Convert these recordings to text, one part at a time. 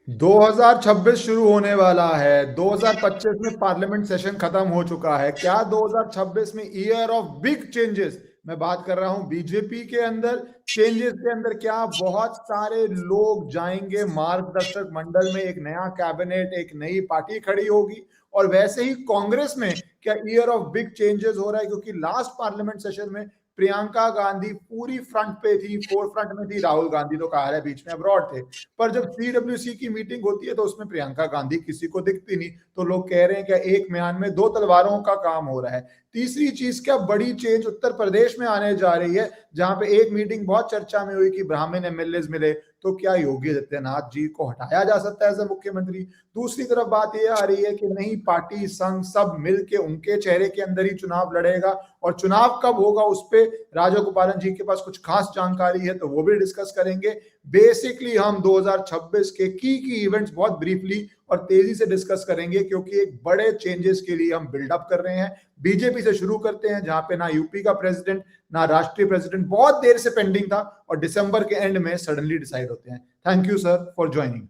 2026 शुरू होने वाला है। 2025 में पार्लियामेंट सेशन खत्म हो चुका है। क्या 2026 में ईयर ऑफ बिग चेंजेस, मैं बात कर रहा हूं बीजेपी के अंदर चेंजेस के अंदर, क्या बहुत सारे लोग जाएंगे मार्गदर्शक मंडल में, एक नया कैबिनेट, एक नई पार्टी खड़ी होगी। और वैसे ही कांग्रेस में क्या ईयर ऑफ बिग चेंजेस हो रहा है, क्योंकि लास्ट पार्लियामेंट सेशन में प्रियंका गांधी पूरी फ्रंट पे थी, फोर फ्रंट में थी। राहुल गांधी तो कहा है बीच में अब्रॉड थे, पर जब सीडब्ल्यूसी की मीटिंग होती है तो उसमें प्रियंका गांधी किसी को दिखती नहीं। तो लोग कह रहे हैं कि एक म्यान में दो तलवारों का काम हो रहा है। तीसरी चीज, क्या बड़ी चेंज उत्तर प्रदेश में आने जा रही है, जहां पे एक मीटिंग बहुत चर्चा में हुई कि ब्राह्मण एमएलए मिले, तो क्या योगी आदित्यनाथ जी को हटाया जा सकता है एज मुख्यमंत्री। दूसरी तरफ बात यह आ रही है कि नई पार्टी संघ सब मिलके उनके चेहरे के अंदर ही चुनाव लड़ेगा, और चुनाव कब होगा उस पर राजगोपालन जी के पास कुछ खास जानकारी है, तो वो भी डिस्कस करेंगे। बेसिकली हम 2026 के की इवेंट्स बहुत ब्रीफली और तेजी से डिस्कस करेंगे, क्योंकि एक बड़े चेंजेस के लिए हम बिल्डअप कर रहे हैं। बीजेपी से शुरू करते हैं, जहां पे ना यूपी का प्रेसिडेंट ना राष्ट्रीय प्रेसिडेंट बहुत देर से पेंडिंग था, और दिसंबर के एंड में सडनली डिसाइड होते हैं। Thank you sir for joining.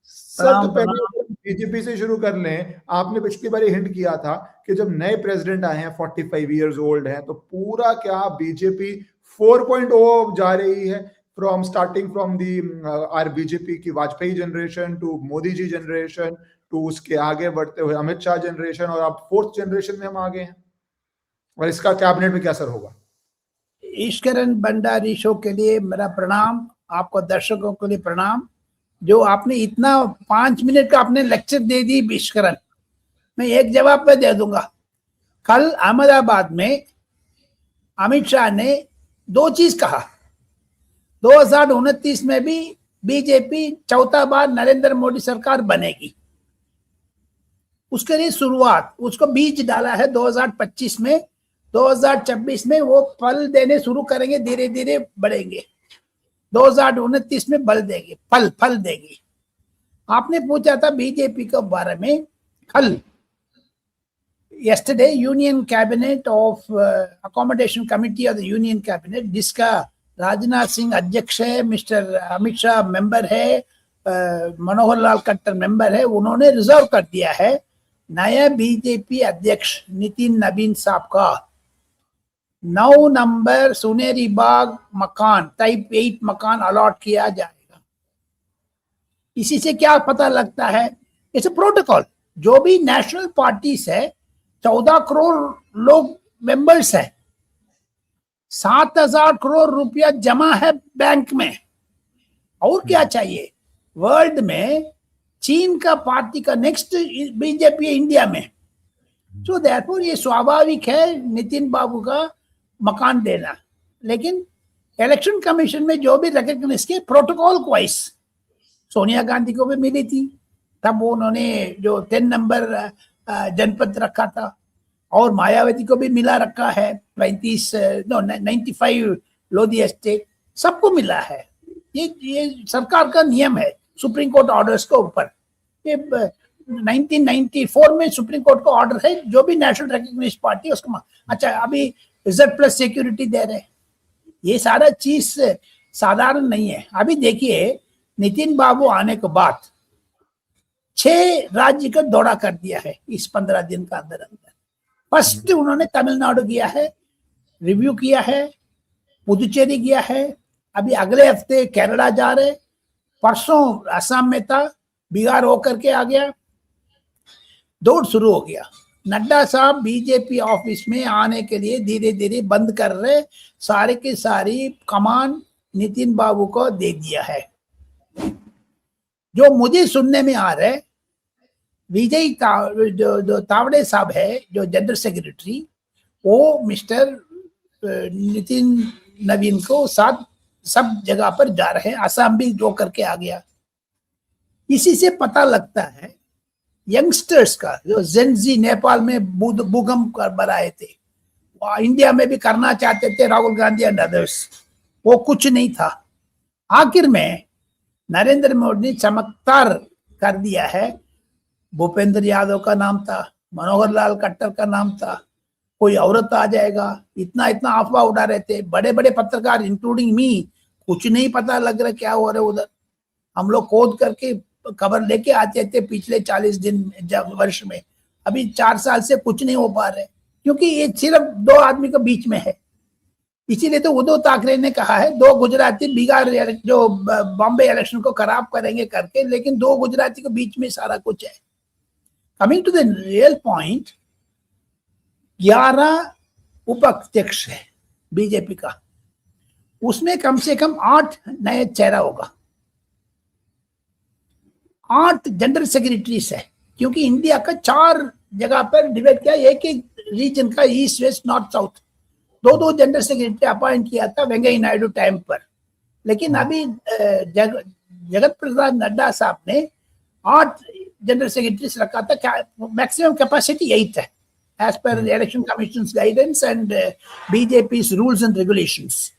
Sir, तो प्रणाम पहले प्रणाम। बीजेपी से शुरू कर लें। आपने पिछली बार हिंट किया था कि जब नए प्रेसिडेंट आए हैं 45 इयर्स ओल्ड हैं, तो पूरा क्या बीजेपी 4.0 जा रही है, from starting from the R BJP की Vajpayee generation to Modi ji generation to उसके आगे बढ़ते हुए अमित शाह जनरेशन, और अब फोर्थ जनरेशन में हम आ गए हैं। और इसका कैबिनेट में क्या असर होगा? ईश्वरन भंडारी शो के लिए मेरा प्रणाम, आपको दर्शकों के लिए प्रणाम। जो आपने इतना 5 मिनट का आपने लेक्चर दे दी ईश्वरन, मैं एक जवाब पे दे दूंगा। कल अहमदाबाद में अमित शाह ने 2 चीज कहा। 2029 में भी बीजेपी चौथा बार नरेंद्र मोदी सरकार बनेगी। उसके लिए शुरुआत, उसको बीज डाला है 2025 में। 2026 में वो फल देने शुरू करेंगे, धीरे धीरे बढ़ेंगे। 2029 में बल देंगे, फल देंगे। आपने पूछा था बीजेपी के बारे में। कल yesterday union cabinet of accommodation committee of the union cabinet, जिसका राजनाथ सिंह अध्यक्ष है, मिस्टर अमित शाह मेंबर है, मनोहर लाल खट्टर मेंबर है, उन्होंने रिजर्व कर दिया है नया बीजेपी अध्यक्ष नितिन नवीन साहब का 9 नंबर सुनेरी बाग मकान, टाइप 8 मकान अलॉट किया जाएगा। इसी से क्या पता लगता है, इट्स अ प्रोटोकॉल। जो भी नेशनल पार्टीज है, 14 करोड़ लोग मेंबर्स है, 7,000 करोड़ रुपया जमा है बैंक में, और क्या चाहिए। वर्ल्ड में चीन का पार्टी का नेक्स्ट बीजेपी इंडिया में। तो देयरफॉर ये स्वाभाविक है नितिन बाबू का मकान देना। लेकिन इलेक्शन कमीशन में जो भी रिकॉग्नाइज किए प्रोटोकॉल वाइज, सोनिया गांधी को भी मिली थी, तब उन्होंने जो 10 नंबर जनपद रखा था, और मायावती को भी मिला रखा है 95 लोधी एस्टेट, सबको मिला है। ये सरकार का नियम है सुप्रीम कोर्ट ऑर्डर्स के ऊपर। ये 1994 में सुप्रीम कोर्ट का ऑर्डर है, जो भी नेशनल रिकॉग्नाइज्ड पार्टी उसको। अच्छा, अभी रिजर्व प्लस सिक्योरिटी दे रहे, ये सारा चीज साधारण नहीं है। अभी देखिए, नितिन बाबू आने के बाद 6 राज्य का दौरा कर दिया है इस 15 दिन का अंदर अंदर। फर्स्ट उन्होंने तमिलनाडु किया है, रिव्यू किया है, पुदुचेरी किया है, अभी अगले हफ्ते केरला जा रहे, परसों असम में था, बिहार होकर के आ गया, दौड़ शुरू हो गया। नड्डा साहब बीजेपी ऑफिस में आने के लिए धीरे धीरे बंद कर रहे, सारे की सारी कमान नितिन बाबू को दे दिया है। जो मुझे सुनने में आ रहे, विजय जो तावड़े साहब है, जो जनरल सेक्रेटरी, वो मिस्टर नितिन नवीन को साथ सब जगह पर जा रहे हैं। असम भी जो करके आ गया। इसी से पता लगता है यंगस्टर्स का, जो जेनजी नेपाल में भूकंप बनाए थे, इंडिया में भी करना चाहते थे राहुल गांधी एंड अदर्स, वो कुछ नहीं था। आखिर में नरेंद्र मोदी ने चमत्कार कर दिया है। भूपेंद्र यादव का नाम था, मनोहर लाल खट्टर का नाम था, कोई औरत आ जाएगा, इतना इतना अफवाह उड़ा रहे थे बड़े बड़े पत्रकार इंक्लूडिंग मी। कुछ नहीं पता लग रहा क्या हो रहा है उधर। हम लोग खोद करके खबर लेके आते थे पिछले 40 दिन वर्ष में, अभी 4 साल से कुछ नहीं हो पा रहे, क्योंकि ये सिर्फ 2 आदमी के बीच में है। इसीलिए तो उद्धव ठाकरे ने कहा है 2 गुजराती बिगाड़ जो बॉम्बे इलेक्शन को खराब करेंगे करके, लेकिन 2 गुजराती के बीच में सारा कुछ है। Coming to the real point, 11 उपाध्यक्ष है बीजेपी का, उसमें कम से कम 8 नए चेहरा होगा, 8 जनरल सेक्रेटरीज है, क्योंकि इंडिया का 4 जगह पर डिवाइड किया, एक एक रीजन का, east west north south, 2 general secretary appoint किया था वेंकैया नायडू टाइम पर। लेकिन अभी जगत प्रसाद नड्डा साहब ने 8 जनरल सेक्रेटरीज रखा था, मैक्सिमम कैपेसिटी 8 है as per election commission guidance and BJP rules and regulations.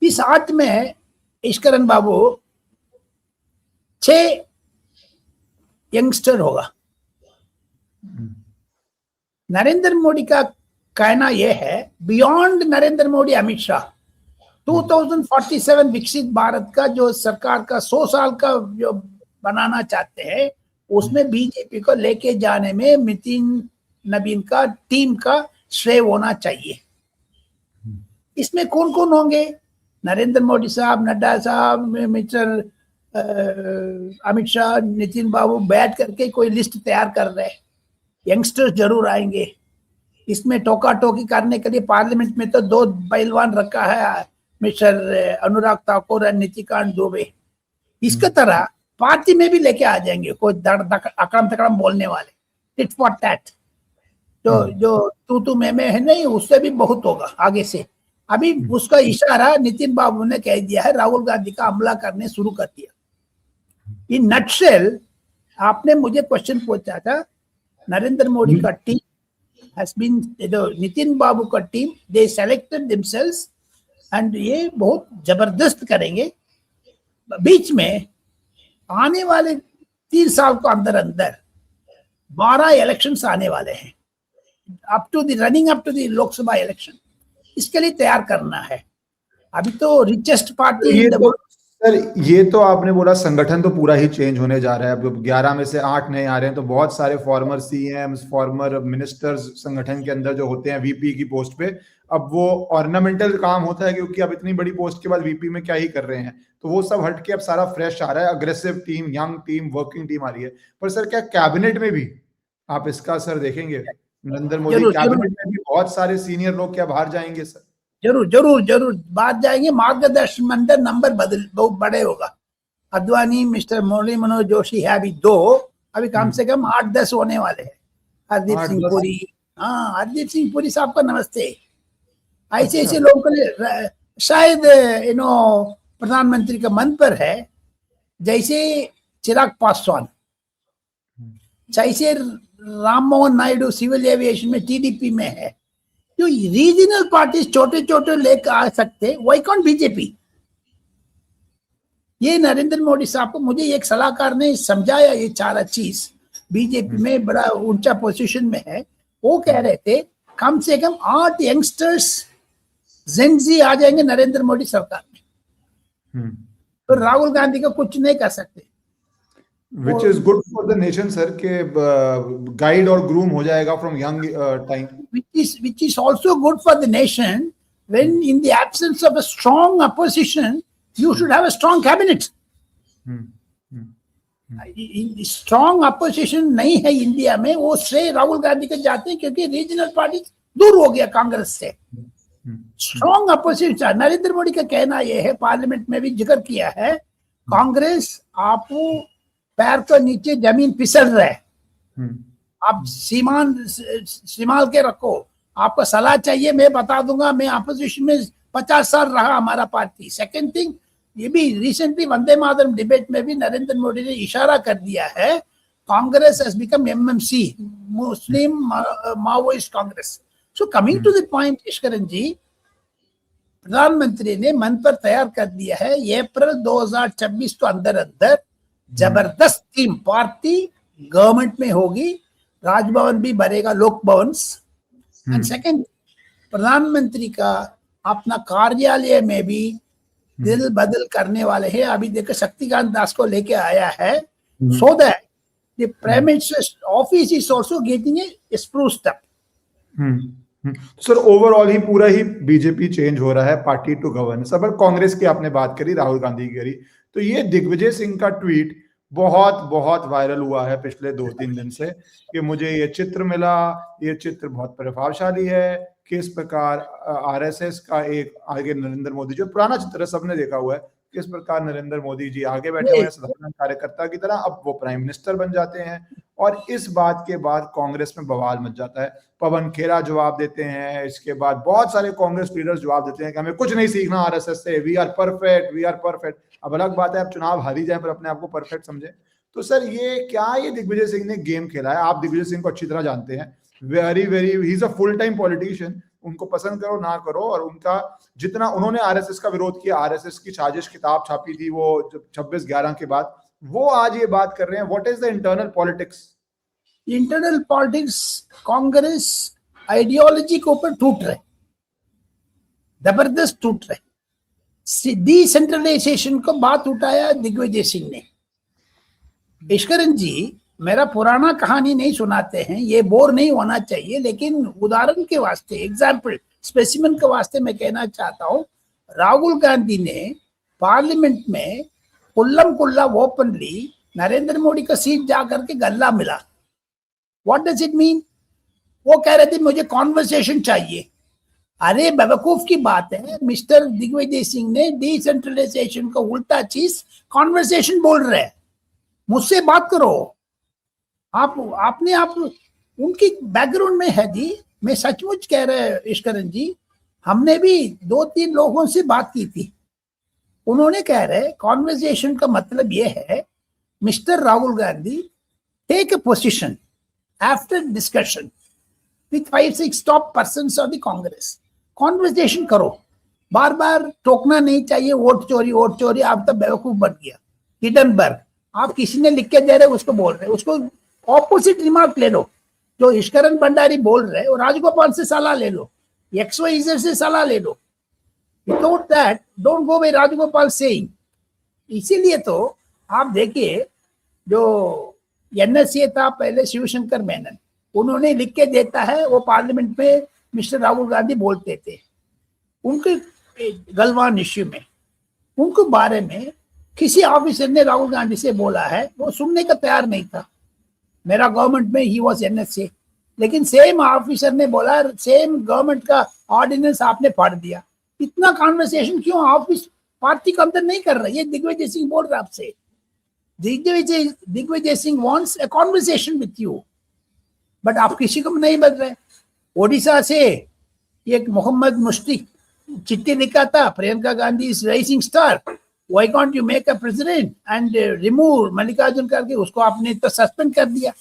इस 8 में ईश्वरन बाबू 6 यंगस्टर होगा। नरेंद्र मोदी का कहना यह है, बियॉन्ड नरेंद्र मोदी अमित शाह 2047 विकसित भारत का जो सरकार का 100 साल का जो बनाना चाहते हैं, उसमें बीजेपी को लेके जाने में नितिन नवीन का टीम का श्रेय होना चाहिए। इसमें कौन कौन होंगे? नरेंद्र मोदी साहब, नड्डा साहब, मिस्टर अमित शाह, नितिन बाबू बैठ करके कोई लिस्ट तैयार कर रहे हैं। यंगस्टर्स जरूर आएंगे। इसमें टोका टोकी करने के लिए पार्लियामेंट में तो 2 पहलवान रखा है, मिस्टर अनुराग ठाकुर और नितिकांत दुबे। इसके तरह पार्टी में भी लेके आ जाएंगे कोई अकड़म तकड़म बोलने वाले, टिट फॉर टैट, जो तू में है नहीं, उससे भी बहुत होगा आगे से। अभी उसका इशारा नितिन बाबू ने कह दिया है, राहुल गांधी का हमला करने शुरू कर दिया। इन नटशेल, आपने मुझे क्वेश्चन पूछा था, नरेंद्र मोदी का टीम has been, नितिन बाबू का team, they selected themselves and ये बहुत जबरदस्त करेंगे। बीच में आने वाले 3 साल को अंदर 12 इलेक्शंस आने वाले हैं, running up to the Lok Sabha election. इसके लिए तैयार करना है। अभी तो रिचेस्ट पार्टी सर, ये तो आपने बोला संगठन तो पूरा ही चेंज होने जा रहा है। अब 11 में से 8 नए आ रहे हैं, तो बहुत सारे फॉर्मर सीएम्स, फॉर्मर मिनिस्टर्स संगठन के अंदर जो होते हैं वीपी की पोस्ट पे, अब वो ऑर्नामेंटल काम होता है, क्योंकि अब इतनी बड़ी पोस्ट के बाद वीपी में क्या ही कर रहे हैं, तो वो सब हट के अब सारा फ्रेश आ रहा है। Aggressive team, young team, working team आ रही है। पर सर, क्या कैबिनेट में भी आप इसका असर देखेंगे? नरेंद्र मोदी कैबिनेट में भी बहुत सारे सीनियर लोग क्या बाहर जाएंगे? सर जरूर जरूर जरूर बात जाएंगे। मार्गदर्शन मंडल नंबर बहुत बड़े होगा। अद्वानी, मिस्टर मुरली मनोहर जोशी है अभी 2, अभी कम से कम 8-10 होने वाले हैं। हरदीप सिंह पुरी, हाँ, हरदीप सिंह पुरी साहब का नमस्ते। ऐसे ऐसे लोगों के लिए शायद प्रधानमंत्री का मन पर है, जैसे चिराग पासवान, जैसे राम मोहन नायडू सिविल एविएशन में टीडीपी में है। जो रीजनल पार्टीज छोटे छोटे लेकर आ सकते, वाई कॉन्ट बीजेपी? ये नरेंद्र मोदी साहब को मुझे एक सलाहकार ने समझाया, ये 4 चीज बीजेपी में बड़ा ऊंचा पोजीशन में है। वो कह रहे थे कम से कम 8 यंगस्टर्स जेनजी आ जाएंगे नरेंद्र मोदी सरकार में, तो राहुल गांधी को कुछ नहीं कर सकते। Which is good for the nation, sir, के गाइड और ग्रूम हो जाएगा from young time. Which is also good for the nation when in the absence of a strong opposition, you should have a strong cabinet. Strong opposition नहीं है India में, वो श्रेय राहुल गांधी के जाते हैं, क्योंकि रीजनल पार्टी दूर हो गया कांग्रेस से। स्ट्रॉन्ग अपोजिशन, नरेंद्र मोदी का कहना यह है, पार्लियामेंट में भी जिक्र किया है, कांग्रेस आप पैर के नीचे जमीन फिसल रहे, आप सीमाल के रखो, आपको सलाह चाहिए मैं बता दूंगा, मैं अपोजिशन में 50 साल रहा हमारा पार्टी। सेकंड थिंग, ये भी रिसेंटली वंदे मातरम डिबेट में भी नरेंद्र मोदी ने इशारा कर दिया है, Congress has become MMC, Muslim Maoist Congress. So coming to the point, Eshwaran ji, प्रधानमंत्री ने मन पर तैयार कर दिया है, अप्रैल 2026 को अंदर जबरदस्त टीम पार्टी गवर्नमेंट में होगी, राजभवन भी भरेगा, लोक भवन। एंड सेकंड, प्रधानमंत्री का अपना कार्यालय में भी दिल बदल करने वाले हैं। अभी देखो शक्तिकांत दास को लेके आया है, so that the Prime Minister's office is also getting a spruced up. Sir overall ही पूरा ही बीजेपी चेंज हो रहा है पार्टी टू गवर्नेंस। अब कांग्रेस की आपने बात करी, राहुल गांधी की करी, तो ये दिग्विजय सिंह का ट्वीट बहुत बहुत वायरल हुआ है पिछले 2-3 दिन से कि मुझे ये चित्र मिला, ये चित्र बहुत प्रभावशाली है, किस प्रकार आरएसएस का एक आगे नरेंद्र मोदी, जो पुराना चित्र है सबने देखा हुआ है, किस प्रकार नरेंद्र मोदी जी आगे बैठे हुए हैं साधारण कार्यकर्ता की तरह, अब वो प्राइम मिनिस्टर बन जाते हैं। और इस बात के बाद कांग्रेस में बवाल मच जाता है। पवन खेरा जवाब देते हैं, इसके बाद बहुत सारे कांग्रेस लीडर्स जवाब देते हैं कि हमें कुछ नहीं सीखना आरएसएस से, we are perfect, we are perfect. अब अलग बात है आप चुनाव हारी जाए पर अपने आप को परफेक्ट समझे। तो सर ये दिग्विजय सिंह ने गेम खेला है? आप दिग्विजय सिंह को अच्छी तरह जानते हैं, very very he is a full time politician, उनको पसंद करो ना करो, और उनका जितना उन्होंने आरएसएस का विरोध किया, आरएसएस की साजिश किताब छापी थी वो 26/11 के बाद, वो आज ये बात कर रहे हैं। What is the internal politics? Internal politics Congress ideology के ऊपर टूट रहे, जबरदस्त टूट रहे। डिसेंट्रलाइजेशन को बात उठाया दिग्विजय सिंह ने। ईश्वरन जी मेरा पुराना कहानी नहीं सुनाते हैं, ये बोर नहीं होना चाहिए, लेकिन उदाहरण के वास्ते, एग्जाम्पल स्पेसिमेन के वास्ते मैं कहना चाहता हूँ, राहुल गांधी ने पार्लियामेंट में कुल्लम कुल्ला ओपनली नरेंद्र मोदी का सीट जाकर के गल्ला मिला। What does it mean? वो कह रहे थे मुझे कॉन्वर्सेशन चाहिए। अरे बेवकूफ की बात है, मिस्टर दिग्विजय सिंह ने डिसेंट्रलाइजेशन का उल्टा चीज कॉन्वर्सेशन बोल रहे हैं। मुझसे बात करो। आप उनकी बैकग्राउंड में है जी, मैं सचमुच कह रहे हैं ईश्वरन जी, हमने भी 2-3 लोगों से बात की थी, उन्होंने कह रहे कॉन्वर्सेशन का मतलब ये है mister Rahul Gandhi take a position after discussion with 5-6 top persons of the Congress, conversation करो, बार बार टोकना नहीं चाहिए, वोट चोरी, आप तो बेवकूफ बन गया। हिडनबर्ग, आप किसी ने लिख के दे रहे उसको बोल रहे, उसको ऑपोजिट रिमार्क ले लो, जो ईश्वरन भंडारी बोल रहे और राजगोपाल से सलाह ले लो, XYZ से सलाह ले लो। Without that don't go by Rajagopal saying. इसीलिए तो आप देखिए जो NSA था पहले शिवशंकर मेनन, उन्होंने लिख के देता है, वो पार्लियामेंट में मिस्टर राहुल गांधी बोलते थे उनके गलवान इश्यू में, उनको बारे में किसी ऑफिसर ने राहुल गांधी से बोला है, वो सुनने का तैयार नहीं था। मेरा गवर्नमेंट में ही वॉज NSA, लेकिन सेम ऑफिसर ने बोला सेम गवर्नमेंट का ऑर्डिनेंस आपने पढ़ दिया। इतना कॉन्वर्सेशन क्यों ऑफिस पार्टी के अंदर नहीं कर रहा? ये दिग्विजय सिंह बोल रहा आपसे। Digvijaya Singh wants a conversation with you, but आप किसी को नहीं बदल रहे। ओडिशा से एक मोहम्मद मुश्तिक चिट्ठी लिखा था, Priyanka Gandhi is rising star, why can't you make a president and remove Mallikarjun खड़गे, उसको आपने तो सस्पेंड कर दिया।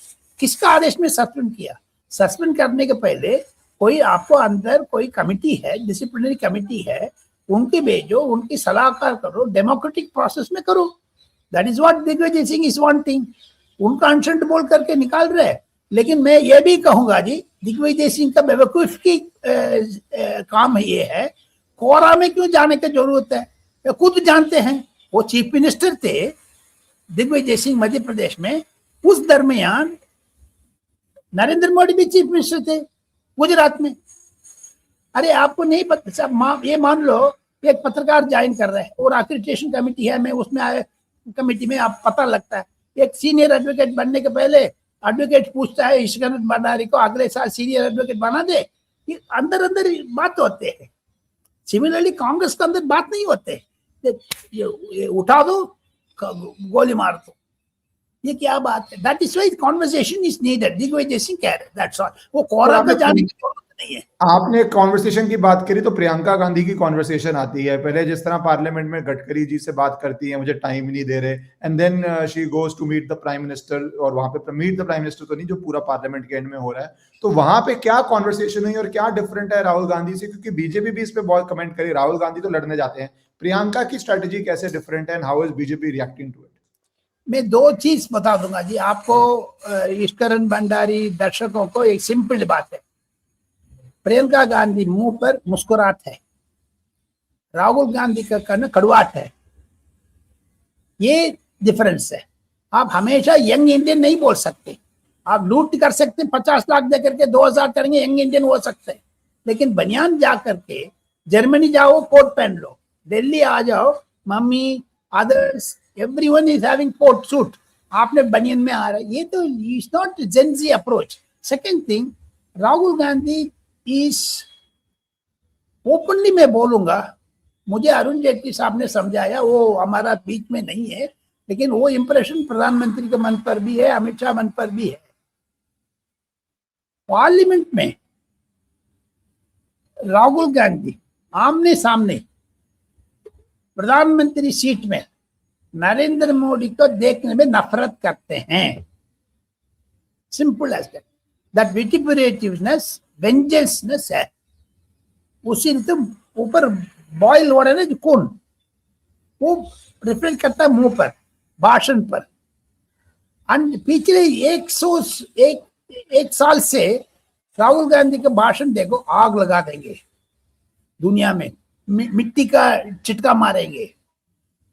किसका आदेश में सस्पेंड किया? सस्पेंड करने के पहले कोई आपको अंदर कोई कमिटी है, डिसिप्लिनरी कमिटी है, उनके भेजो, उनकी सलाहकार करो, डेमोक्रेटिक प्रोसेस में करो। That is what Digvijaya Singh is wanting. उनका अनशंट बोल करके निकाल रहे। लेकिन मैं ये भी कहूंगा जी, दिग्विजय सिंह का बेवकूफ की काम ये है, कोरा में क्यों जाने की जरूरत है? वे खुद जानते हैं, वो चीफ मिनिस्टर थे दिग्विजय सिंह मध्य प्रदेश में, उस दरमियान नरेंद्र मोदी भी चीफ मिनिस्टर थे गुजरात में। अरे आपको नहीं पता सब, ये मान लो एक पत्रकार ज्वाइन कर रहे हैं और एक्रेडिटेशन कमेटी है, मैं उसमें आए कमेटी में, आप पता लगता है एक सीनियर एडवोकेट बनने के पहले एडवोकेट पूछता है ईश्वरन भंडारी को अगले साल सीनियर एडवोकेट बना दे। ये अंदर बात होते हैं। सिमिलरली कांग्रेस के अंदर बात नहीं होते, ये उठा दो गोली मार दो, ये क्या बात है? That is why conversation is needed. Digvijaya Singh कह रहे दैट्स ऑल, वो कोरा में जाने की जरूरत नहीं है। आपने कॉन्वर्सेशन की बात करी तो प्रियंका गांधी की कॉन्वर्सेशन आती है। पहले जिस तरह पार्लियामेंट में गडकरी जी से बात करती है, मुझे टाइम ही नहीं दे रहे, and then she goes to meet the prime minister, और वहां पे मीट द प्राइम मिनिस्टर तो नहीं, जो पूरा पार्लियामेंट के एंड में हो रहा है, तो वहां पे क्या कॉन्वर्सेशन हुई और क्या डिफरेंट है राहुल गांधी से? क्योंकि बीजेपी भी इस पे बहुत कमेंट करी, राहुल गांधी तो लड़ने जाते हैं, प्रियंका की स्ट्रेटेजी कैसे डिफरेंट है and how is BJP reacting to it? मैं 2 चीज बता दूंगा जी आपको, ईश्वरन भंडारी दर्शकों को। एक सिंपल बात है, प्रियंका गांधी मुंह पर मुस्कुराहट है, राहुल गांधी का कहना कड़वाहट है, ये डिफरेंस है। आप हमेशा यंग इंडियन नहीं बोल सकते। आप लूट कर सकते, 50 लाख दे करके 2000 करेंगे, यंग इंडियन हो सकते हैं। लेकिन बनियान जा करके जर्मनी जाओ कोट पहन लो, दिल्ली आ जाओ, mummy others everyone is having coat suit, आपने बनियान में आ रहा है, ये तो is not Gen Z approach. Second thing, Rahul Gandhi is openly मैं बोलूंगा, मुझे अरुण जेटली साहब ने समझाया, वो हमारा बीच में नहीं है, लेकिन वो इंप्रेशन प्रधानमंत्री के मन पर भी है, अमित शाह मन पर भी है। पार्लियामेंट में राहुल गांधी आमने सामने प्रधानमंत्री सीट में नरेंद्र मोदी को देखने में नफरत करते हैं। Simple as that. That vituperativeness, vengeanceness है, उसी तो ऊपर बॉयल हो रहा है ना खून, वो रिफ्लेक्ट करता है मुंह पर, भाषण पर। पिछले 101 साल से राहुल गांधी के भाषण देखो, आग लगा देंगे दुनिया में, मिट्टी का चिटका मारेंगे,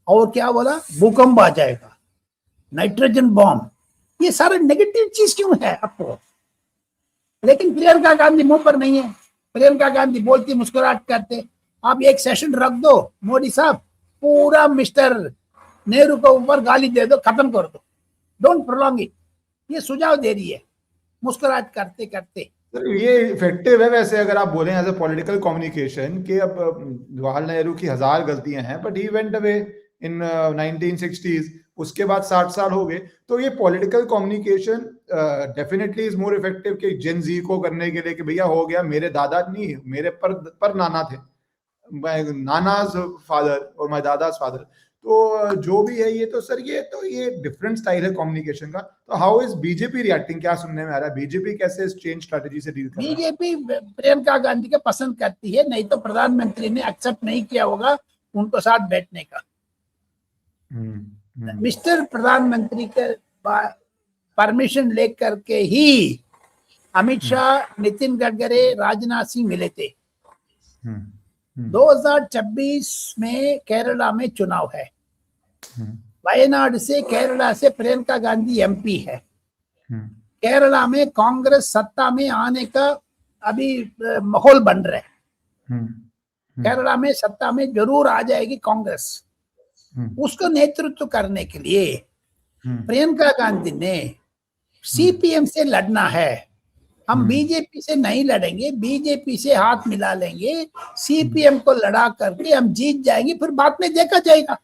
और क्या बोला, भूकंप आ जाएगा, नाइट्रोजन बॉम्ब, ये सारे नेगेटिव चीज क्यों है आपको? लेकिन प्रियंका गांधी मुंह पर नहीं है। प्रियंका गांधी बोलती मुस्कुराहट करते। आप एक सेशन रख दो, मोदी साहब पूरा मिस्टर नेहरू को ऊपर गाली दे दो, खत्म कर दो, डोंट प्रोलॉन्ग इट, ये सुझाव दे रही है मुस्कुराहट करते करते। ये इफेक्टिव है वैसे, अगर आप बोलें एज ए पॉलिटिकल कम्युनिकेशन, कि अब जवाहरलाल नेहरू की 1000 गलतियां हैं, but he went away in 1960s, उसके बाद 60 साल हो गए, तो ये political communication definitely is more effective कि जेन जी को करने के लिए कि भैया हो गया, मेरे दादा नहीं, मेरे पर नाना थे, नानाज फादर और माय दादाज फादर, तो जो भी है ये तो सर, ये डिफरेंट स्टाइल है कम्युनिकेशन का। तो हाउ इज बीजेपी रिएक्टिंग, क्या सुनने में आ रहा है, बीजेपी कैसे इस चेंज स्ट्रेटजी से डील कर रहा है? बीजेपी प्रियंका गांधी को पसंद करती है, नहीं तो प्रधानमंत्री ने एक्सेप्ट नहीं किया होगा उनको साथ बैठने का। मिस्टर प्रधानमंत्री के परमिशन लेकर के ही अमित शाह, नितिन गडकरी, राजनाथ सिंह मिले थे। 2026 में केरला में चुनाव है, वायनाड से, केरला से प्रियंका गांधी एमपी है। केरला में कांग्रेस सत्ता में आने का अभी माहौल बन रहा है। केरला में सत्ता में जरूर आ जाएगी कांग्रेस। उसको नेतृत्व करने के लिए प्रियंका गांधी ने सीपीएम से लड़ना है। हम बीजेपी से नहीं लड़ेंगे, बीजेपी से हाथ मिला लेंगे, सीपीएम को लड़ा करके हम जीत जाएंगे, फिर बाद में देखा जाएगा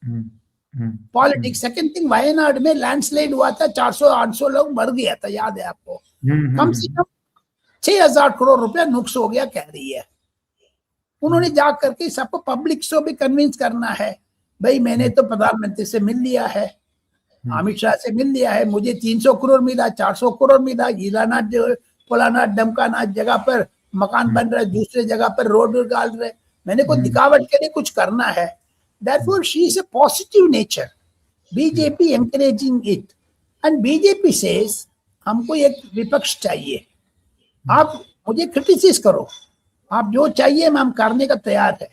पॉलिटिक्स। सेकंड थिंग, वायनाड में लैंडस्लाइड हुआ था, 400-800 लोग मर गया था, याद है आपको? कम से कम 6000 करोड़ रुपया नुक्स हो गया कह रही है। उन्होंने जा करके सबको, पब्लिक को भी कन्विंस करना है, भाई मैंने तो प्रधानमंत्री से मिल लिया है, अमित शाह से मिल लिया है, मुझे 300 करोड़ मिला, 400 करोड़ मिला, गिलाना फलाना डमकाना जगह पर मकान बन रहा है, दूसरे जगह पर रोड डाल रहे, मैंने को दिखावट के लिए कुछ करना है। Therefore, she is a positive nature. BJP encouraging it, and BJP says हमको एक विपक्ष चाहिए, आप मुझे क्रिटिसाइज करो, आप जो चाहिए हम करने का तैयार है।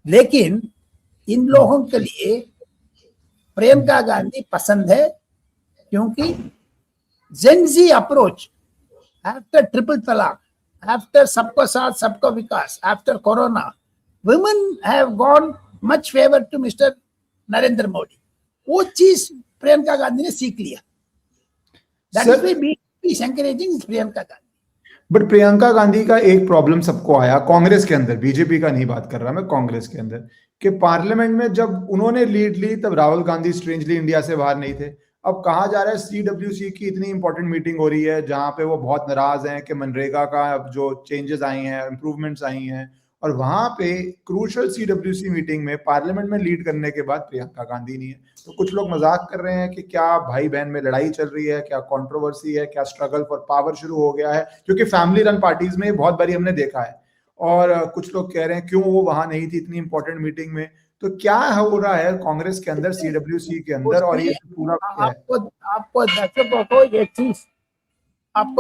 लेकिन इन लोगों के लिए प्रियंका गांधी पसंद है, क्योंकि Gen Z approach after triple talaq, after सबका साथ सबका विकास, after corona, women have gone much favor to Mr. Narendra Modi. वो चीज प्रियंका गांधी ने सीख लिया। That is why BJP is encouraging Priyanka Gandhi. But Priyanka Gandhi का एक प्रॉब्लम सबको आया कांग्रेस के अंदर, बीजेपी का नहीं बात कर रहा मैं, कांग्रेस के अंदर, कि पार्लियामेंट में जब उन्होंने लीड ली तब राहुल गांधी स्ट्रेंजली इंडिया से बाहर नहीं थे। अब कहा जा रहा है सीडब्ल्यूसी की इतनी इंपॉर्टेंट मीटिंग हो रही है जहां पे वो बहुत नाराज हैं कि मनरेगा का जो चेंजेस आई हैं, इंप्रूवमेंट्स आई हैं, और वहां पे क्रूशल सीडब्ल्यूसी मीटिंग में पार्लियामेंट में लीड करने के बाद प्रियंका गांधी नहीं है। तो कुछ लोग मजाक कर रहे हैं कि क्या भाई बहन में लड़ाई चल रही है, क्या कंट्रोवर्सी है, क्या स्ट्रगल फॉर पावर शुरू हो गया है, क्योंकि फैमिली रन पार्टीज में बहुत बारी हमने देखा है। और कुछ लोग कह रहे हैं क्यों वो वहां नहीं थी इतनी इंपॉर्टेंट मीटिंग में। तो क्या हो रहा है कांग्रेस के अंदर, सीडब्ल्यूसी के अंदर, और ये पूरा आपको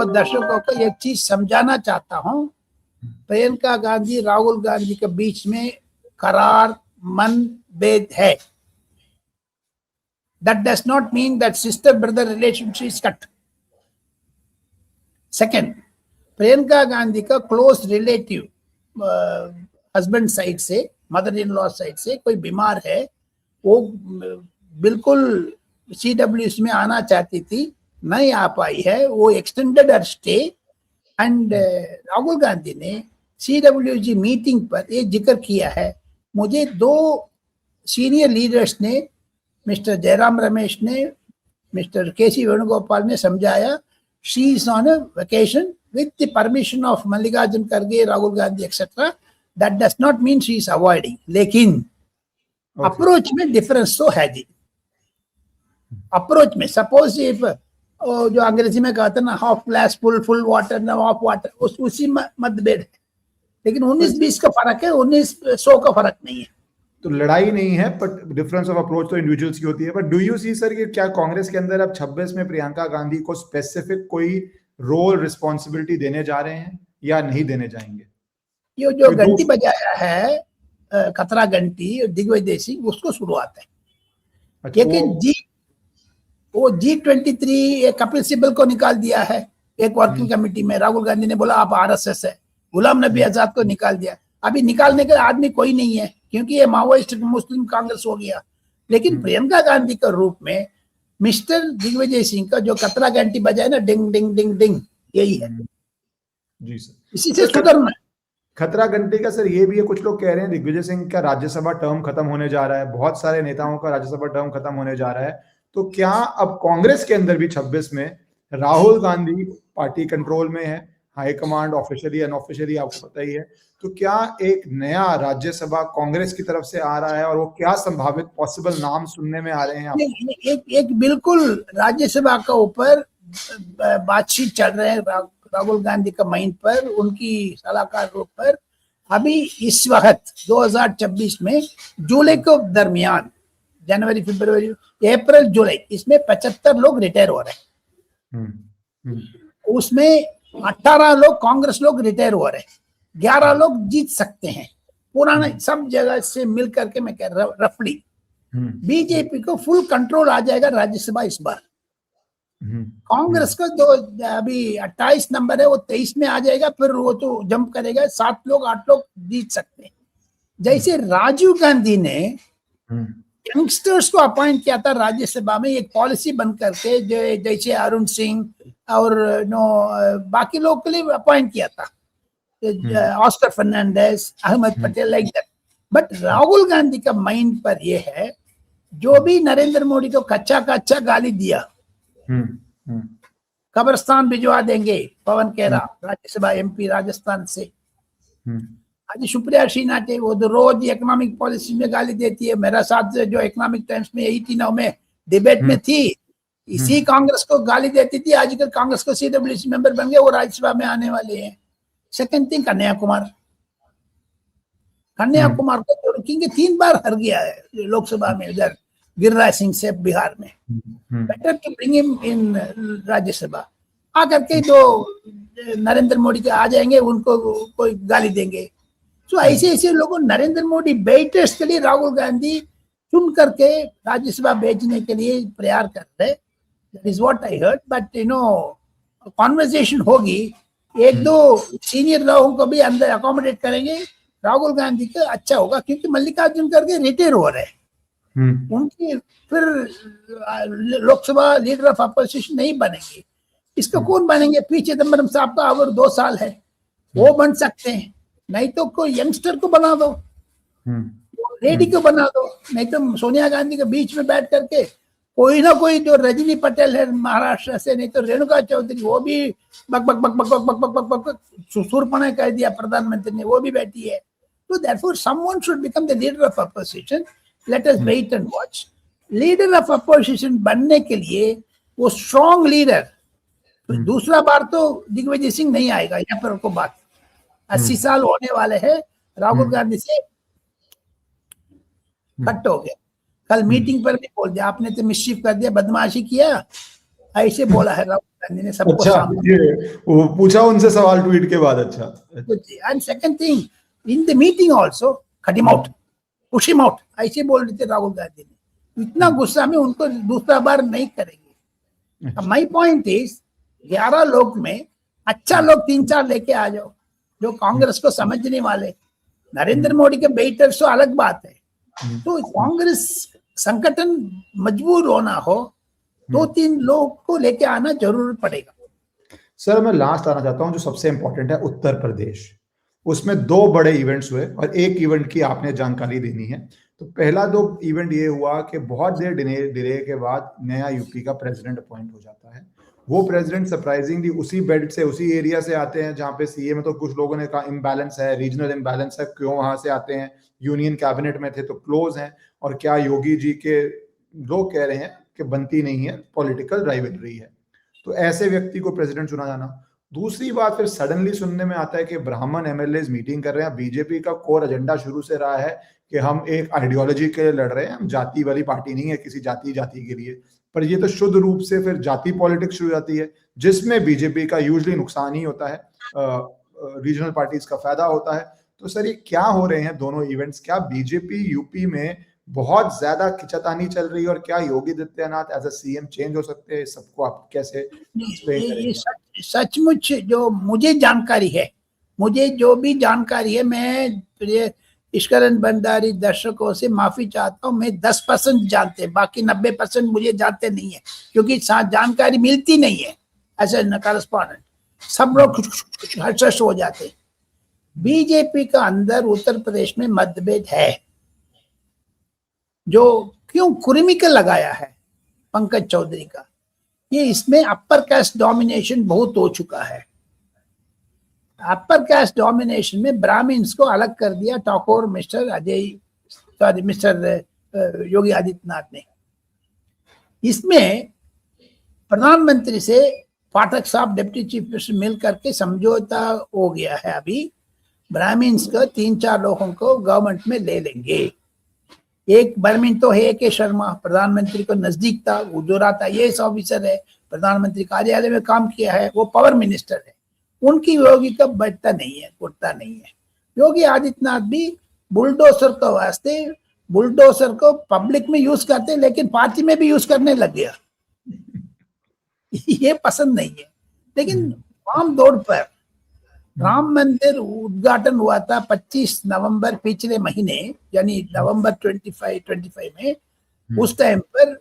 दर्शकों को एक चीज समझाना चाहता हूँ, प्रियंका गांधी राहुल गांधी के बीच में करार मनभेद है। That does not mean that sister-brother relationship is cut. Second, Priyanka Gandhi का क्लोज रिलेटिव हस्बैंड साइड से, मदर इन लॉ साइड से कोई बीमार है, वो बिल्कुल CWC में आना चाहती थी, नहीं आ पाई है, वो extended her stay. And Rahul Gandhi ने CWG मीटिंग पर ये जिक्र किया है। मुझे 2 सीनियर लीडर्स ने, मिस्टर जयराम रमेश ने, मिस्टर KC वेणुगोपाल ने समझाया, she is on a vacation with the permission of Mallikarjun Kharge, Rahul Gandhi, etc. That does not mean she is avoiding. लेकिन अप्रोच में डिफरेंस तो है जी। अप्रोच में सपोज जो अंग्रेजी में कहते हैं ना, हाफ ग्लास फुल वाटर ना हाफ वाटर, उसी मतभेद है, लेकिन 19-20 का फर्क है, 19-100 का फर्क नहीं है। तो लड़ाई नहीं है, बट डिफरेंस ऑफ अप्रोच तो इंडिविजुअल्स की होती है। But do you see sir कि क्या कांग्रेस के अंदर अब 26 में प्रियंका गांधी को स्पेसिफिक कोई रोल रिस्पॉन्सिबिलिटी देने जा रहे हैं या नहीं देने जाएंगे? ये जो घंटी बजाया है खतरा घंटी और दिग्विजय सिंह, उसको शुरुआत है। अच्छा, लेकिन G23 कपिल सिब्बल को निकाल दिया है एक वर्किंग कमेटी में। राहुल गांधी ने बोला आप RSS है। गुलाम नबी आजाद को निकाल दिया। अभी निकालने के आदमी कोई नहीं है, क्योंकि ये माओवाइस्ट मुस्लिम कांग्रेस हो गया। लेकिन प्रियंका गांधी के रूप में मिस्टर दिग्विजय सिंह का जो कतरा घंटी बजाए ना, डिंग डिंग डिंग डिंग, यही है जी सर। इसी से सुधरना। खतरा घंटी का सर ये भी है, कुछ लोग कह रहे हैं दिग्विजय सिंह का राज्यसभा टर्म खत्म होने जा रहा है, बहुत सारे नेताओं का राज्यसभा टर्म खत्म होने जा रहा है, तो क्या अब कांग्रेस के अंदर भी 26 में राहुल गांधी पार्टी कंट्रोल में है, हाईकमांड ऑफिशियली अनऑफिशियली आपको पता ही है, तो क्या एक नया राज्यसभा कांग्रेस की तरफ से आ रहा है और वो क्या संभावित पॉसिबल नाम सुनने में आ रहे हैं? एक बिल्कुल राज्यसभा का ऊपर बातचीत चल रहे हैं राहुल गांधी का माइंड पर, उनकी सलाहकार रूप पर। अभी इस वक्त 2026 में जुलाई के दरमियान, जनवरी फरवरी अप्रैल जुलाई, इसमें 75 लोग रिटायर हो रहे हैं। उसमें 18 लोग कांग्रेस लोग रिटायर हो रहे हैं, 11 लोग जीत सकते हैं। पुराना सब जगह से मिल करके मैं कह रहा हूँ रफली बीजेपी को फुल कंट्रोल आ जाएगा राज्यसभा इस बार। कांग्रेस का जो अभी 28 नंबर है वो 23 में आ जाएगा, फिर वो तो जंप करेगा, 7 लोग 8 लोग जीत सकते हैं। जैसे राजीव गांधी ने यंगस्टर्स को अपॉइंट किया था राज्यसभा में, एक पॉलिसी बन करके, जैसे अरुण सिंह और बाकी लोग के लिए अपॉइंट किया था, Oscar Fernandes, Ahmed Patel, like that. But Rahul Gandhi का माइंड पर यह है, जो भी नरेंद्र मोदी को कच्चा गाली दिया, कब्रिस्तान भिजवा देंगे, पवन खेरा राज्यसभा MP राजस्थान से, आज सुप्रिया श्रीनाथे वो तो रोज इकोनॉमिक पॉलिसी में गाली देती है। मेरा साथ जो इकोनॉमिक टाइम्स में 89 में डिबेट में थी, इसी कांग्रेस को गाली देती थी। आजकल कांग्रेस को CWC मेंबर बन गए, वो राज्यसभा में आने वाले हैं। सेकंड थिंग, कन्हैया कुमार को क्योंकि 3 बार हार गया है लोकसभा में, उधर गिरिराज सिंह से बिहार में। Better to bring him in Rajya Sabha. आकर के जो नरेंद्र मोदी के आ जाएंगे, उनको कोई गाली देंगे। तो ऐसे लोगों, नरेंद्र मोदी बेटर्स के लिए राहुल गांधी चुन करके राज्यसभा भेजने के लिए प्रयास कर रहे। That is what I heard. But conversation होगी, 1-2 सीनियर लोगों को भी अंदर अकोमोडेट करेंगे, राहुल गांधी का अच्छा होगा। क्योंकि मल्लिकार्जुन खड़गे रिटायर हो रहे हैं, उनकी फिर लोकसभा लीडर ऑफ अपोजिशन नहीं बनेंगे। इसका कौन बनेंगे? पी चिदम्बरम साहब का और 2 साल है, वो बन सकते हैं। नहीं तो कोई यंगस्टर को बना दो, लेडी को बना दो। नहीं तो सोनिया गांधी के बीच में बैठ करके कोई ना कोई, जो रजनी पटेल है महाराष्ट्र से, नहीं तो रेणुका चौधरी, वो भी बक बक बक बक बक बक बक बक बक सुरपना कह दिया प्रधानमंत्री ने, वो भी बैठी है। तो therefore someone should become the leader of opposition. Let us wait and watch. Leader of opposition बनने के लिए वो स्ट्रॉन्ग लीडर, दूसरा बार तो दिग्विजय सिंह नहीं आएगा। यहाँ पर को बात 80 साल होने वाले हैं, राहुल गांधी से कट हो गया। कल मीटिंग पर भी बोल दिया, आपने तो मिसचिफ कर दिया, बदमाशी किया, ऐसे बोला है राहुल गांधी ने सबको। अच्छा, वो पूछा उनसे सवाल ट्वीट के बाद। अच्छा, and second thing, in the meeting also cut him out, push him out, ऐसे बोल रहे थे राहुल गांधी ने। इतना गुस्सा में उनको दूसरा बार नहीं करेंगे। माई पॉइंट इज 11 लोग में अच्छा लोग 3-4 लेके आ जाओ जो कांग्रेस को समझने वाले। नरेंद्र मोदी के बेटर्स तो अलग बात है। तो कांग्रेस संगठन मजबूर होना हो 2-3 लोग को लेके आना जरूर पड़ेगा। सर मैं लास्ट आना चाहता हूं, जो सबसे इंपॉर्टेंट है उत्तर प्रदेश, उसमें 2 बड़े इवेंट्स हुए और एक इवेंट की आपने जानकारी देनी है। तो पहला 2 इवेंट ये हुआ कि बहुत देर डिले के बाद नया यूपी का प्रेसिडेंट अपॉइंट हो जाता है। वो प्रेसिडेंट सरप्राइजिंगली उसी बेल्ट से, उसी एरिया से आते हैं जहां पे सीए में तो कुछ लोगों ने कहा इम्बैलेंस है, रीजनल इम्बैलेंस है, क्यों वहां से आते हैं, यूनियन कैबिनेट में थे तो क्लोज हैं, और क्या योगी जी के लोग कह रहे हैं कि बनती नहीं है, पॉलिटिकल राइवलरी है। तो ऐसे व्यक्ति को प्रेसिडेंट चुना जाना। दूसरी बात, फिर सडनली सुनने में आता है कि ब्राह्मण एमएलए मीटिंग कर रहे हैं। बीजेपी का कोर एजेंडा शुरू से रहा है कि हम एक आइडियोलॉजी के लिए लड़ रहे हैं, हम जाति वाली पार्टी नहीं है किसी जाति के लिए। पर ये तो शुद्ध रूप से फिर जाति पॉलिटिक्स शुरू हो जाती है, जिसमें बीजेपी का यूजुअली नुकसान ही होता है, रीजनल पार्टीज का फायदा होता है। तो सर ये क्या हो रहे हैं दोनों इवेंट्स? क्या बीजेपी यूपी में बहुत ज्यादा खिंचातानी चल रही है, और क्या Yogi Adityanath as a CM change हो सकते हैं? सबको आप कैसे एक्सप्लेन करेंगे? ये सचमुच जो मुझे जानकारी है, मुझे जो भी जानकारी है, मैं ईश्वरन भंडारी दर्शकों से माफी चाहता हूँ। मैं 10% जानते हैं, बाकी 90% मुझे जानते नहीं है, क्योंकि जानकारी मिलती नहीं है ऐसे करस्पॉन्डेंट। सब लोग कुछ हर्ष हो जाते हैं। बीजेपी का अंदर उत्तर प्रदेश में मतभेद है, जो क्यों कुर्मिकल लगाया है पंकज चौधरी का, ये इसमें अपर कास्ट डोमिनेशन बहुत हो चुका है। अपर कास्ट डोमिनेशन में ब्राह्मण्स को अलग कर दिया ठाकुर मिस्टर योगी आदित्यनाथ ने। इसमें प्रधानमंत्री से पाठक साहब डिप्टी चीफ मिनिस्टर मिल करके समझौता हो गया है। अभी ब्राह्मण्स को 3-4 लोगों को गवर्नमेंट में ले लेंगे। एक ब्राह्मण तो है के शर्मा, प्रधानमंत्री को नजदीक था, गुजरात आईएएस ऑफिसर है, प्रधानमंत्री कार्यालय में काम किया है, वो पावर मिनिस्टर है। उनकी योगी का बैठता नहीं है, उठता नहीं है। योगी आदित्यनाथ भी बुलडोजर को वास्ते, बुलडोजर को पब्लिक में यूज करते, लेकिन पार्टी में भी यूज करने लग गया। ये पसंद नहीं है। लेकिन आम तौर पर राम मंदिर उद्घाटन हुआ था 25 नवंबर पिछले महीने, यानी नवंबर 25 में। उस टाइम पर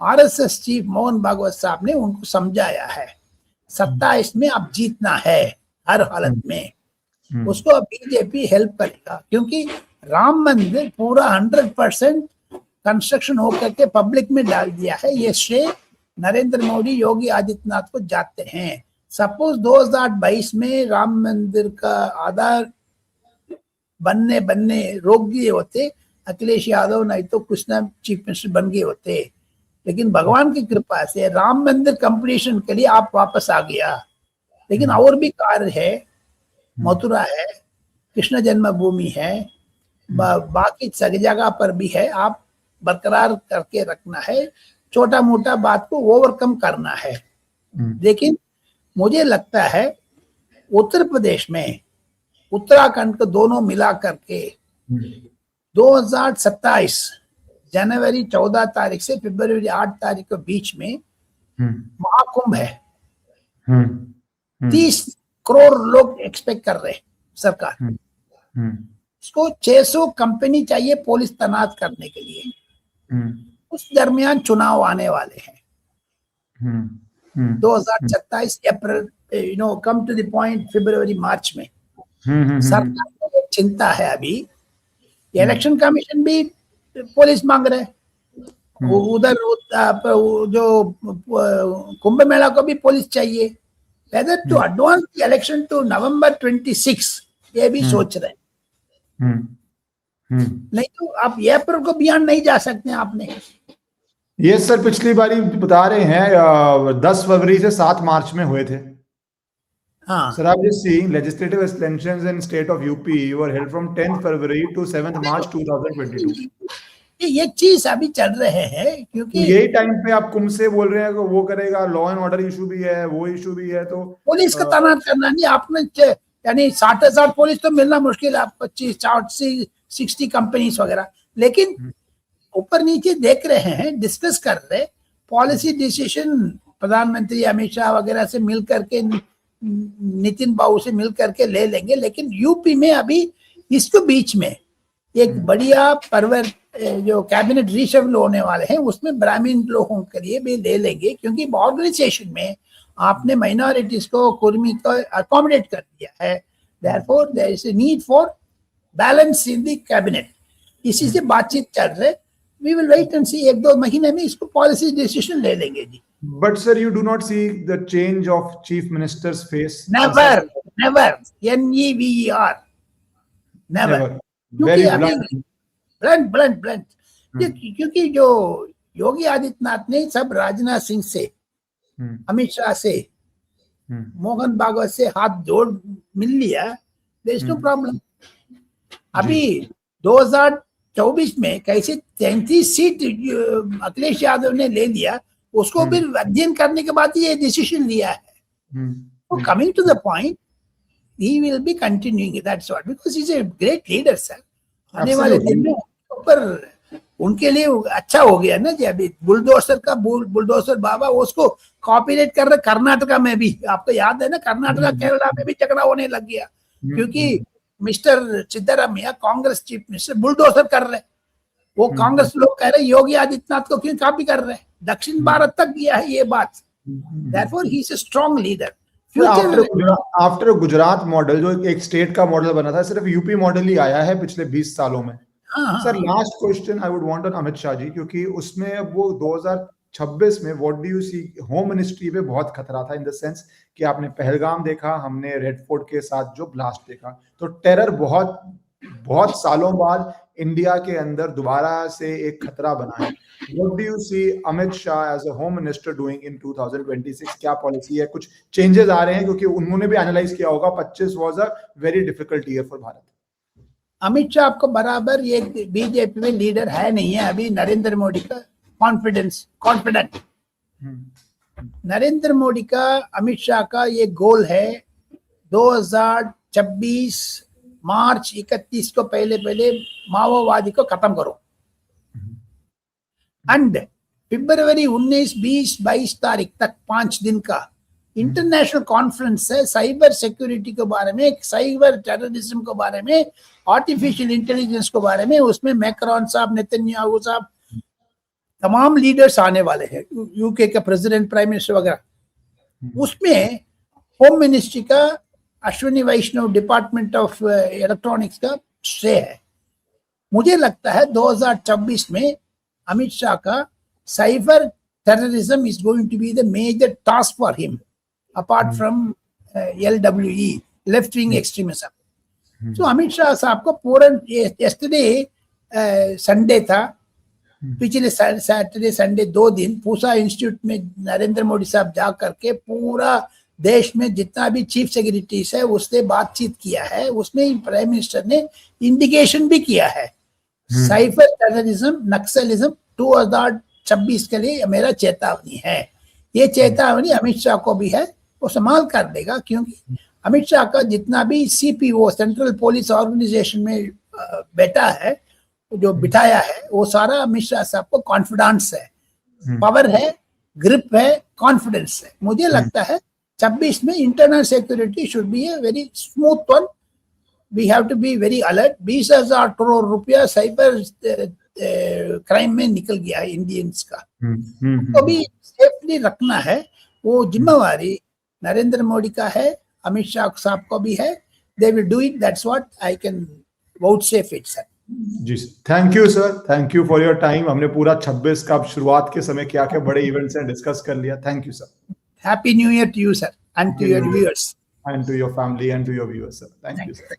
आरएसएस चीफ मोहन भागवत साहब ने उनको समझाया है 27 में अब जीतना है हर हालत में। उसको बीजेपी हेल्प करेगा, क्योंकि राम मंदिर पूरा 100% कंस्ट्रक्शन होकर के पब्लिक में डाल दिया है। ये श्रेय नरेंद्र मोदी, योगी आदित्यनाथ को जाते हैं। सपोज 2022 में राम मंदिर का आधार बनने रोक दिए होते, अखिलेश यादव नहीं तो कुछ ना चीफ मिनिस्टर बन गए होते। लेकिन भगवान की कृपा से राम मंदिर कंप्लीशन के लिए आप वापस आ गया। लेकिन और भी कार्य है, मथुरा है, कृष्ण जन्मभूमि है, बाकी सभी जगह पर भी है। आप बरकरार करके रखना है, छोटा मोटा बात को ओवरकम करना है। लेकिन मुझे लगता है उत्तर प्रदेश में उत्तराखंड को दोनों मिला करके 2027 जनवरी 14 तारीख से फरवरी 8 तारीख के बीच में महाकुंभ है। 30 करोड़ लोग एक्सपेक्ट कर रहे हैं सरकार। उसको 600 कंपनी चाहिए पुलिस तैनात करने के लिए। उस दरमियान चुनाव आने वाले हैं 2027 अप्रैल, कम टू द पॉइंट फरवरी मार्च में। सरकार को एक चिंता है अभी, इलेक्शन कमीशन भी पुलिस मांग रहे हैं, उधर जो कुंभ मेला को भी पुलिस चाहिए। Whether to advance the election to November 26 ये भी सोच रहे हैं। नहीं तो आप अप्रैल को बियॉन्ड नहीं जा सकते आपने। ये सर पिछली बारी बता रहे हैं 10 फरवरी से 7 मार्च में हुए थे। हाँ सर, आप just seeing legislative elections in state of UP were held from 10th February to 7th March 2022। ये चीज अभी चल रहे हैं, क्योंकि यही टाइम पे आप कुंभ से बोल रहे हैं कि वो करेगा, लॉ एंड ऑर्डर इशू भी है, वो इशू भी है, तो पुलिस का तैनात करना नहीं आपने, यानी 60,000 पुलिस तो मिलना मुश्किल है आपको, 60 कंपनीज वगैरह। लेकिन ऊपर नीचे देख रहे हैं, डिस्कस कर रहे, पॉलिसी डिसीजन प्रधानमंत्री अमित शाह वगैरह से मिल करके, नितिन बाबू से मिल करके ले लेंगे। लेकिन यूपी में अभी इसको बीच में एक बढ़िया परवर जो कैबिनेट रीशफल होने वाले हैं, उसमें ब्राह्मण लोगों के लिए भी ले लेंगे, क्योंकि ऑर्गेनाइजेशन में आपने माइनॉरिटीज को, कुर्मी को अकोमोडेट कर दिया है। Therefore there is a need for balance in the cabinet. इसी से बातचीत चल रहे, we will wait and see, 1-2 महीने में इसको पॉलिसी डिसीजन ले लेंगे जी। But sir, you do not see the change of chief minister's face? Never, NEVER, never. Very blunt. क्योंकि जो योगी आदित्यनाथ ने सब राजनाथ सिंह से, अमित शाह से, मोहन भागवत से हाथ जोड़ मिल लिया, देयर इज नो प्रॉब्लम। अभी 2024 में कैसे 33 सीट अखिलेश यादव ने ले लिया, उसको भी अध्ययन करने के बाद ये डिसीजन लिया है। Coming to the point, he will be continuing it, that's what, because he's a great leader sir। आने वाले दिन में ऊपर उनके लिए अच्छा हो गया ना जी। अभी बुलडोजर बाबा उसको कॉपीराइट कर रहे कर्नाटका में भी, आपको याद है ना, कर्नाटका केरला में भी झगड़ा होने लग गया, क्योंकि mister Siddaramaiah Congress chief minister bulldozer कर रहे, वो कांग्रेस लोग कह रहे योगी आदित्यनाथ को क्यों कॉपी कर रहे, दक्षिण भारत तक गया है ये बात। Therefore he is a strong leader। After Gujarat model जो एक स्टेट का मॉडल बना था, सिर्फ यूपी मॉडल ही आया है पिछले 20 सालों में। Sir last question I would want on Amit Shah ji, क्योंकि उसमें वो 2026 में what do you see, home ministry पे बहुत खतरा था, इन द सेंस कि आपने पहलगाम देखा, हमने रेड फोर्ट के साथ जो ब्लास्ट देखा, तो टेरर बहुत सालों बाद इंडिया के अंदर दोबारा से एक खतरा बना है। What do you see Amit Shah as a home minister doing in 2026? क्या पॉलिसी है, कुछ चेंजेस आ रहे हैं, क्योंकि उन्होंने भी एनालाइज किया होगा 25 was a very difficult year for Bharat. Amit Shah आपको बराबर ये बीजेपी में लीडर है नहीं है अभी, नरेंद्र मोदी का कॉन्फिडेंट नरेंद्र मोदी का, अमित शाह का ये गोल है 2026 मार्च 31 को पहले माओवादी को खत्म करो। एंड फरवरी 19, 20, 22 तारीख तक 5 दिन का इंटरनेशनल कॉन्फ्रेंस है साइबर सिक्योरिटी के बारे में, साइबर टेररिज्म के बारे में, आर्टिफिशियल इंटेलिजेंस के बारे में। उसमें मैक्रोन साहब, नेतन्याहू साहब, तमाम लीडर्स आने वाले हैं, यूके का प्रेसिडेंट, प्राइम मिनिस्टर वगैरह। उसमें होम मिनिस्ट्री का अश्विनी वैष्णव, डिपार्टमेंट ऑफ इलेक्ट्रॉनिक्स का श्रेय है। मुझे लगता है 2026 में अमित शाह का cyber terrorism is going to be the major task for him, apart from LWE, left wing extremism। So Amit Shah साहब को पूरा, yesterday संडे था, पिछले सैटरडे संडे 2 दिन पूसा इंस्टीट्यूट में नरेंद्र मोदी साहब जा करके पूरा देश में जितना भी चीफ सेक्रेटरीज है उससे बातचीत किया है। उसमें प्राइम मिनिस्टर ने इंडिकेशन भी किया है साइबर टेररिज्म, नक्सलिज्म 2026 के लिए मेरा चेतावनी है। ये चेतावनी अमित शाह को भी है, वो संभाल कर देगा, क्योंकि अमित शाह का जितना भी CPO, सेंट्रल पुलिस ऑर्गेनाइजेशन में बैठा है, जो बिठाया है, वो सारा अमित शाह साहब को कॉन्फिडेंस है, पावर है, ग्रिप है, कॉन्फिडेंस है। मुझे लगता है 26 में internal security should be a very smooth one. We have to be very alert. 20,000 crore रुपया साइबर क्राइम में निकल गया है इंडियंस का, तो भी सेफली रखना है। वो जिम्मेवारी नरेंद्र मोदी का है, अमित शाह साहब को भी है। They will do it, that's what I can vouchsafe it sir. जी thank you sir, thank you for your time. हमने पूरा 26 का शुरुआत के समय क्या क्या बड़े इवेंट्स हैं डिस्कस कर लिया। Thank you sir. Happy new year to you sir, and to your viewers, and to your family and to your viewers sir. Thank you sir.